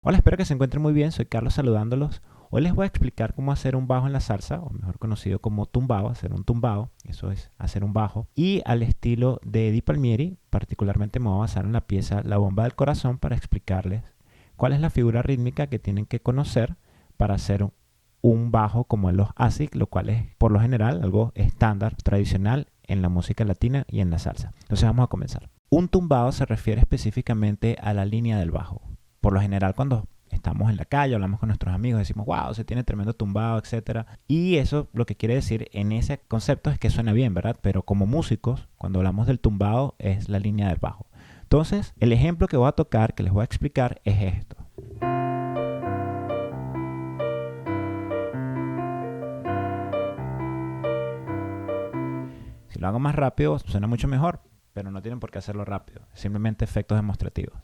Hola, espero que se encuentren muy bien. Soy Carlos saludándolos. Hoy les voy a explicar cómo hacer un bajo en la salsa, o mejor conocido como tumbado, hacer un tumbado. Eso es hacer un bajo. Y al estilo de Eddie Palmieri, particularmente me voy a basar en la pieza La Bomba del Corazón para explicarles cuál es la figura rítmica que tienen que conocer para hacer un bajo como en los ASIC, lo cual es por lo general algo estándar, tradicional en la música latina y en la salsa. Entonces vamos a comenzar. Un tumbado se refiere específicamente a la línea del bajo. Por lo general, cuando estamos en la calle, hablamos con nuestros amigos, decimos, wow, se tiene tremendo tumbado, etcétera. Y eso lo que quiere decir en ese concepto es que suena bien, ¿verdad? Pero como músicos, cuando hablamos del tumbado, es la línea del bajo. Entonces, el ejemplo que voy a tocar, que les voy a explicar, es esto. Si lo hago más rápido, suena mucho mejor, pero no tienen por qué hacerlo rápido. Simplemente efectos demostrativos.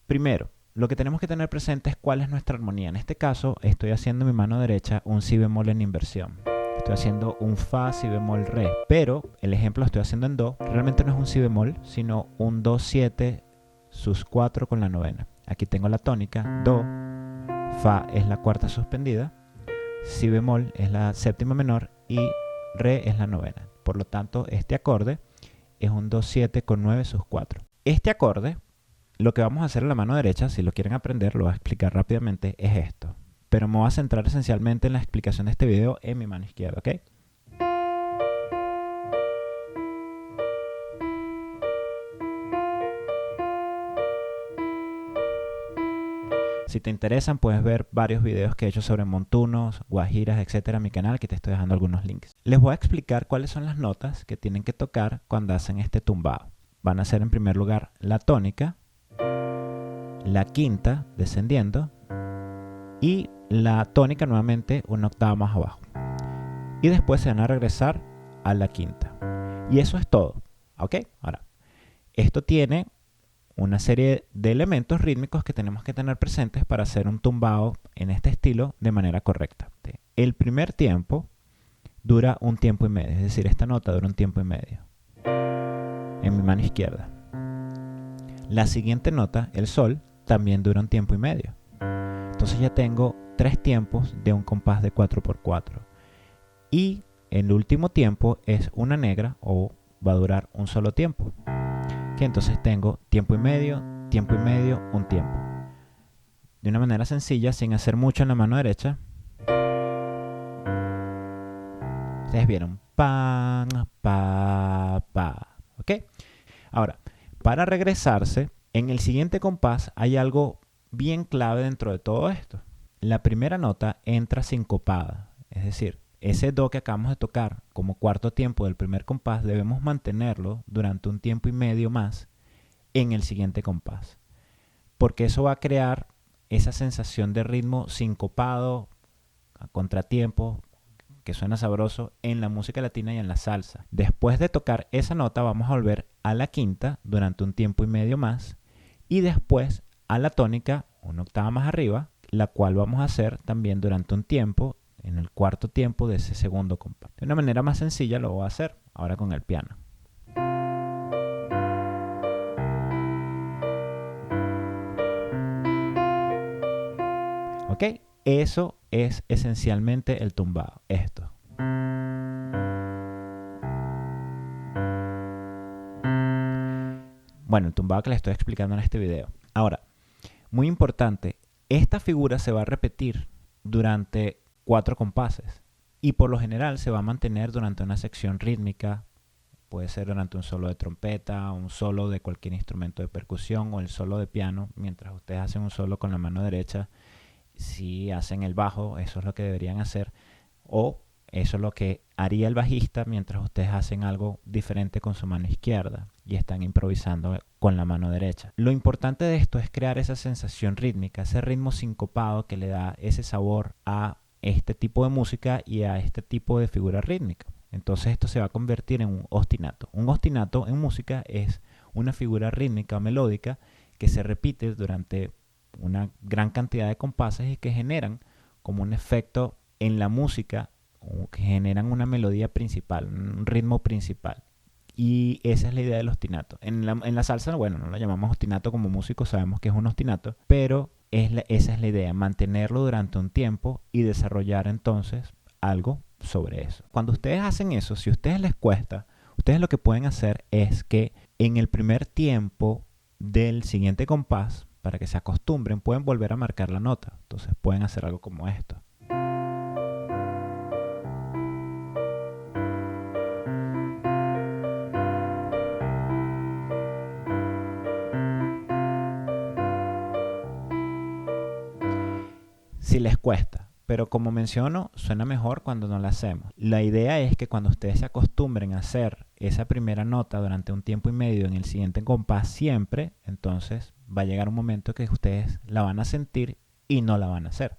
Primero, lo que tenemos que tener presente es cuál es nuestra armonía. En este caso, estoy haciendo en mi mano derecha un si bemol en inversión. Estoy haciendo un fa, si bemol, re. Pero el ejemplo lo estoy haciendo en do. Realmente no es un si bemol, sino un do 7 sus 4 con la novena. Aquí tengo la tónica, do, fa es la cuarta suspendida, si bemol es la séptima menor y re es la novena. Por lo tanto, este acorde es un do 7 con 9 sus 4. Este acorde, lo que vamos a hacer en la mano derecha, si lo quieren aprender, lo voy a explicar rápidamente, es esto. Pero me voy a centrar esencialmente en la explicación de este video en mi mano izquierda, ¿ok? Si te interesan, puedes ver varios videos que he hecho sobre montunos, guajiras, etcétera en mi canal, que te estoy dejando algunos links. Les voy a explicar cuáles son las notas que tienen que tocar cuando hacen este tumbado. Van a ser en primer lugar la tónica, la quinta descendiendo y la tónica nuevamente una octava más abajo. Y después se van a regresar a la quinta. Y eso es todo. ¿Ok? Ahora, esto tiene una serie de elementos rítmicos que tenemos que tener presentes para hacer un tumbado en este estilo de manera correcta. El primer tiempo dura un tiempo y medio, es decir, esta nota dura un tiempo y medio en mi mano izquierda. La siguiente nota, el sol, también dura un tiempo y medio. Entonces ya tengo 3 tiempos de un compás de 4x4. Y el último tiempo es una negra o va a durar un solo tiempo. Que entonces tengo tiempo y medio, un tiempo. De una manera sencilla, sin hacer mucho en la mano derecha. Ustedes vieron, pa, pa, pa. ¿Ok? Ahora, para regresarse, en el siguiente compás hay algo bien clave dentro de todo esto. La primera nota entra sincopada, es decir, ese do que acabamos de tocar como cuarto tiempo del primer compás debemos mantenerlo durante un tiempo y medio más en el siguiente compás, porque eso va a crear esa sensación de ritmo sincopado, a contratiempo, que suena sabroso en la música latina y en la salsa. Después de tocar esa nota vamos a volver a la quinta durante un tiempo y medio más y después a la tónica una octava más arriba, la cual vamos a hacer también durante un tiempo en el cuarto tiempo de ese segundo compás. De una manera más sencilla lo voy a hacer ahora con el piano. ¿Ok? Eso es esencialmente el tumbado, esto. Bueno, el tumbado que les estoy explicando en este video. Ahora, muy importante, esta figura se va a repetir durante 4 compases y por lo general se va a mantener durante una sección rítmica, puede ser durante un solo de trompeta, un solo de cualquier instrumento de percusión o el solo de piano, mientras ustedes hacen un solo con la mano derecha. Si hacen el bajo, eso es lo que deberían hacer, o eso es lo que haría el bajista mientras ustedes hacen algo diferente con su mano izquierda y están improvisando con la mano derecha. Lo importante de esto es crear esa sensación rítmica, ese ritmo sincopado que le da ese sabor a este tipo de música y a este tipo de figura rítmica. Entonces esto se va a convertir en un ostinato. Un ostinato en música es una figura rítmica o melódica que se repite durante una gran cantidad de compases y que generan como un efecto en la música que generan una melodía principal, un ritmo principal. Y esa es la idea del ostinato. En la salsa, bueno, no lo llamamos ostinato como músicos, sabemos que es un ostinato, pero esa es la idea, mantenerlo durante un tiempo y desarrollar entonces algo sobre eso. Cuando ustedes hacen eso, si a ustedes les cuesta, ustedes lo que pueden hacer es que en el primer tiempo del siguiente compás, para que se acostumbren, pueden volver a marcar la nota. Entonces pueden hacer algo como esto. Si les cuesta, pero como menciono, suena mejor cuando no la hacemos. La idea es que cuando ustedes se acostumbren a hacer esa primera nota durante un tiempo y medio en el siguiente compás siempre, entonces va a llegar un momento que ustedes la van a sentir y no la van a hacer.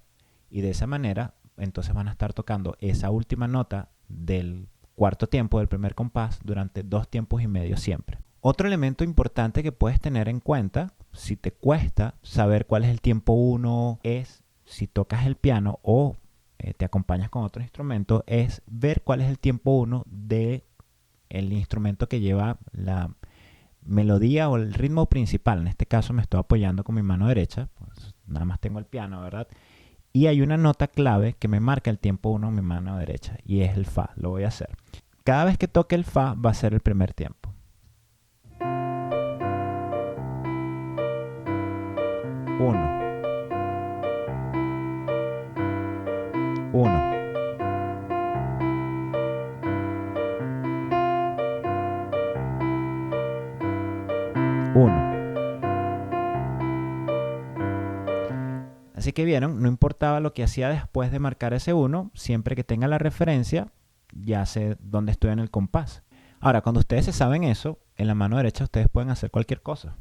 Y de esa manera, entonces van a estar tocando esa última nota del cuarto tiempo del primer compás durante 2 tiempos y medio siempre. Otro elemento importante que puedes tener en cuenta, si te cuesta saber cuál es el tiempo 1, es si tocas el piano o te acompañas con otro instrumento, es ver cuál es el tiempo 1 del instrumento que lleva la melodía o el ritmo principal. En este caso me estoy apoyando con mi mano derecha, pues nada más tengo el piano, ¿verdad? Y hay una nota clave que me marca el tiempo 1 en mi mano derecha y es el fa. Lo voy a hacer. Cada vez que toque el fa va a ser el primer tiempo. 1, 1, 1. Así que vieron, no importaba lo que hacía después de marcar ese 1, siempre que tenga la referencia, ya sé dónde estoy en el compás. Ahora, cuando ustedes se saben eso, en la mano derecha ustedes pueden hacer cualquier cosa.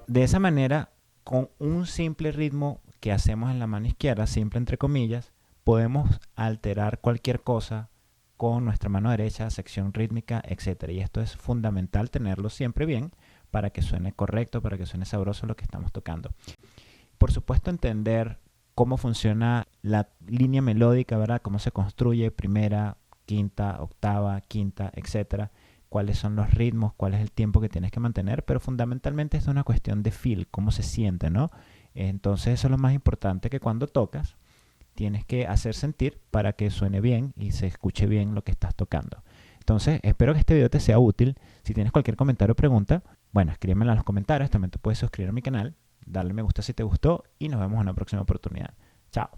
De esa manera, con un simple ritmo que hacemos en la mano izquierda, simple entre comillas, podemos alterar cualquier cosa con nuestra mano derecha, sección rítmica, etc. Y esto es fundamental tenerlo siempre bien para que suene correcto, para que suene sabroso lo que estamos tocando. Por supuesto, entender cómo funciona la línea melódica, ¿verdad? Cómo se construye primera, quinta, octava, quinta, etc. Cuáles son los ritmos, cuál es el tiempo que tienes que mantener, pero fundamentalmente es una cuestión de feel, cómo se siente, ¿no? Entonces eso es lo más importante, que cuando tocas tienes que hacer sentir para que suene bien y se escuche bien lo que estás tocando. Entonces, espero que este video te sea útil. Si tienes cualquier comentario o pregunta, bueno, escríbemela en los comentarios. También te puedes suscribir a mi canal, darle me gusta si te gustó y nos vemos en una próxima oportunidad. Chao.